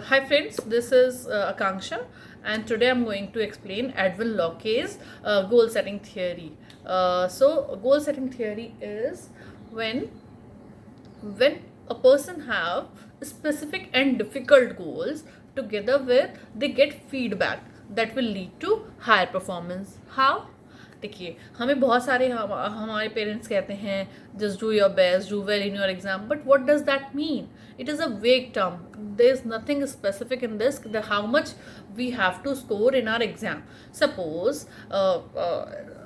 Hi friends, this is Akanksha, and today I'm going to explain Edwin Locke's goal setting theory. Goal setting theory is when when a person have specific and difficult goals together with they get feedback that will lead to higher performance. How? देखिए, हमें बहुत सारे हमारे parents कहते हैं just do your best, do well in your exam, but what does that mean? It is a vague term. There is nothing specific in this, how much we have to score in our exam. Suppose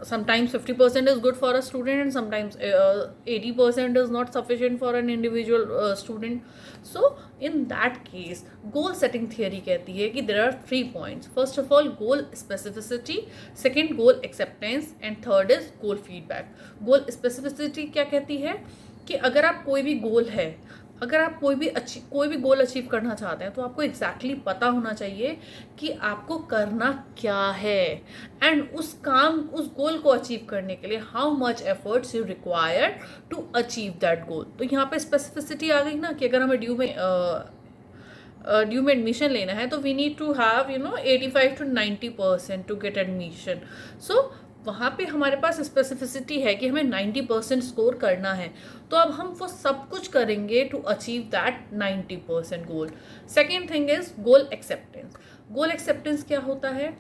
sometimes 50% is good for a student, and sometimes 80% is not sufficient for an individual student. So in that case, goal setting theory कहती है कि there are 3 points. First of all, goal specificity, second goal acceptance, and third is goal feedback. Goal specificity क्या कहती है कि अगर आप कोई भी गोल है, अगर आप कोई भी गोल अचीव करना चाहते हैं तो आपको एग्जैक्टली पता होना चाहिए कि आपको करना क्या है, एंड उस गोल को अचीव करने के लिए how much efforts you require to achieve that goal. तो यहाँ पे स्पेसिफिसिटी आ गई ना कि अगर हमें ड्यू में एडमिशन लेना है तो we need to have 85 to 90% to get admission. So वहाँ पे हमारे पास स्पेसिफिसिटी है कि हमें 90% स्कोर करना है, तो अब हम वो सब कुछ करेंगे to achieve that 90% goal. Second thing is goal acceptance. Goal acceptance क्या होता है?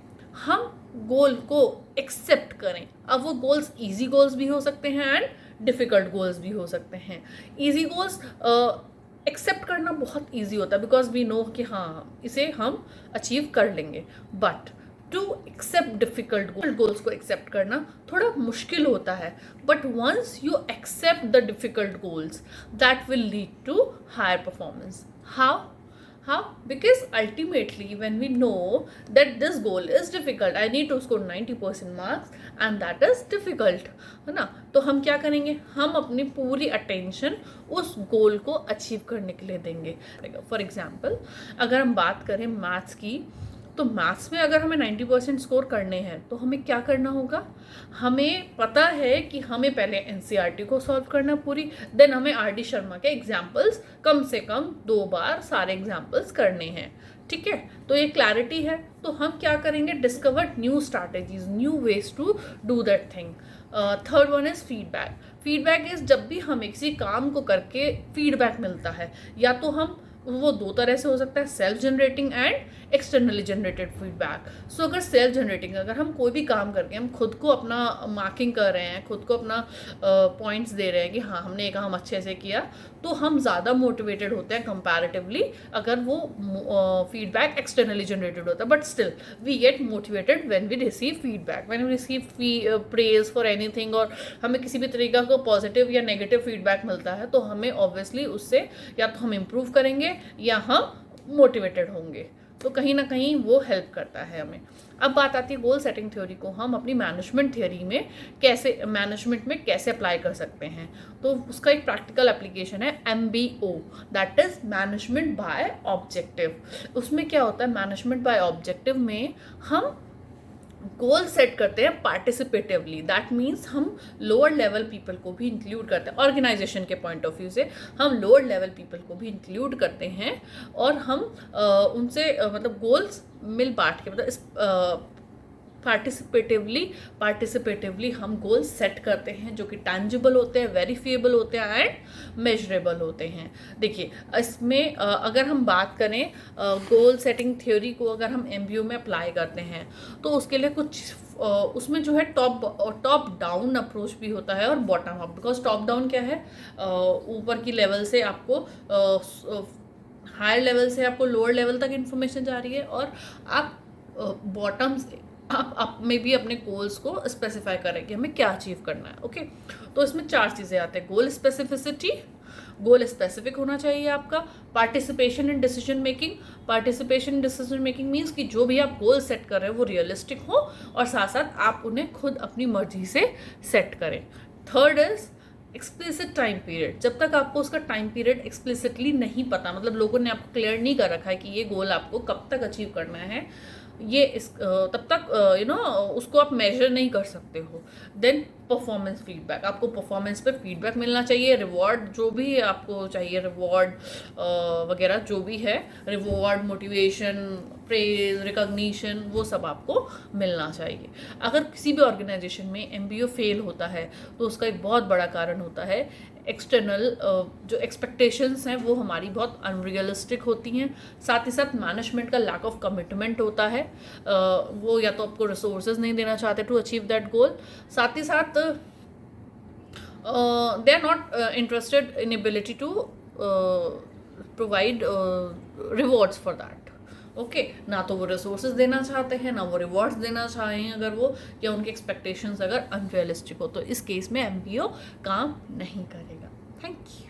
हम गोल को एक्सेप्ट करें. अब वो गोल्स ईजी गोल्स भी हो सकते हैं एंड डिफ़िकल्ट गोल्स भी हो सकते हैं. ईजी गोल्स एक्सेप्ट करना बहुत ईजी होता है बिकॉज वी नो कि हाँ इसे हम अचीव कर लेंगे, but to accept difficult goals को एक्सेप्ट करना थोड़ा मुश्किल होता है. But once you accept the difficult goals that will lead to higher performance. How? Because ultimately when we know that this goal is difficult, I need to score 90% marks and that is difficult, है ना, तो हम क्या करेंगे? हम अपनी पूरी attention उस गोल को अचीव करने के लिए देंगे. फॉर एग्जाम्पल, अगर हम बात करें मैथ्स की, तो मैथ्स में अगर हमें 90% स्कोर करने हैं तो हमें क्या करना होगा? हमें पता है कि हमें पहले एनसीईआरटी को सॉल्व करना पूरी, देन हमें आर.डी. शर्मा के एग्जाम्पल्स कम से कम 2 बार सारे एग्जाम्पल्स करने हैं. ठीक है, तो ये क्लैरिटी है. तो हम क्या करेंगे? Discover new strategies, new ways to do that thing. Third one is feedback. Feedback is जब भी हमें किसी काम को करके फीडबैक मिलता है, या तो हम वो 2 तरह से हो सकता है, self generating and externally generated feedback. So अगर सेल्फ जनरेटिंग, अगर हम कोई भी काम करके हम खुद को अपना मार्किंग कर रहे हैं, खुद को अपना पॉइंट्स दे रहे हैं कि हाँ हमने ये काम अच्छे से किया, तो हम ज़्यादा मोटिवेटेड होते हैं कंपैरेटिवली अगर वो फीडबैक एक्सटर्नली जनरेटेड होता है. But still we get motivated when we receive feedback, when we receive praise for anything, और हमें किसी भी तरीका का पॉजिटिव या नेगेटिव फीडबैक मिलता है तो हमें ऑब्वियसली उससे या तो हम इम्प्रूव करेंगे या हम मोटिवेटेड होंगे. तो कहीं ना कहीं वो हेल्प करता है हमें. अब बात आती है गोल सेटिंग थ्योरी को हम अपनी मैनेजमेंट में कैसे अप्लाई कर सकते हैं. तो उसका एक प्रैक्टिकल एप्लीकेशन है MBO, that is management by objective. उसमें क्या होता है? मैनेजमेंट बाय ऑब्जेक्टिव में हम गोल सेट करते हैं पार्टिसिपेटिवली. दैट मीन्स हम लोअर लेवल पीपल को भी इंक्लूड करते हैं. ऑर्गेनाइजेशन के पॉइंट ऑफ व्यू से हम लोअर लेवल पीपल को भी इंक्लूड करते हैं, और हम उनसे मतलब गोल्स मिल बांट के, मतलब पार्टिसिपेटिवली हम गोल सेट करते हैं जो कि टैंजिबल होते हैं, वेरीफिएबल होते हैं एंड मेजरेबल होते हैं. देखिए, इसमें अगर हम बात करें गोल सेटिंग थ्योरी को अगर हम MBO में अप्लाई करते हैं तो उसके लिए कुछ उसमें जो है टॉप डाउन अप्रोच भी होता है और bottom up. Because top down क्या है? ऊपर की लेवल से आपको हायर लेवल से आपको लोअर लेवल तक इन्फॉर्मेशन जा रही है, और आप बॉटम से आप में भी अपने गोल्स को स्पेसिफाई करें कि हमें क्या अचीव करना है. ओके, तो इसमें 4 चीज़ें आते हैं. गोल स्पेसिफिसिटी, गोल स्पेसिफिक होना चाहिए आपका. Participation in decision making means कि जो भी आप गोल सेट कर रहे हैं वो रियलिस्टिक हो, और साथ साथ आप उन्हें खुद अपनी मर्जी से सेट करें. Third is explicit time period. जब तक आपको उसका टाइम पीरियड एक्सप्लिसिटली नहीं पता, मतलब लोगों ने आपको क्लियर नहीं कर रखा है कि ये गोल आपको कब तक अचीव करना है, ये तब तक उसको आप मेजर नहीं कर सकते हो. देन परफॉर्मेंस फीडबैक, आपको परफॉर्मेंस पे फीडबैक मिलना चाहिए, रिवॉर्ड जो भी आपको चाहिए, रिवॉर्ड वगैरह जो भी है, रिवॉर्ड, मोटिवेशन, प्रेज, रिकॉग्निशन, वो सब आपको मिलना चाहिए। अगर किसी भी ऑर्गेनाइजेशन में एमबीओ फेल होता है तो उसका एक बहुत बड़ा कारण होता है एक्सटर्नल जो एक्सपेक्टेशंस हैं वो हमारी बहुत अनरियलिस्टिक होती हैं, साथ ही साथ मैनेजमेंट का लैक ऑफ कमिटमेंट होता है, वो या तो आपको रिसोर्सेज नहीं देना चाहते टू अचीव दैट गोल, साथ ही साथ they are not interested in ability to provide rewards for that. Okay, ना तो वो रिसोर्सेज देना चाहते हैं, ना वो रिवॉर्ड्स देना चाहें अगर वो, या उनके एक्सपेक्टेशंस अगर अनरियलिस्टिक हो, तो इस केस में एमबीओ काम नहीं करेगा। Thank you.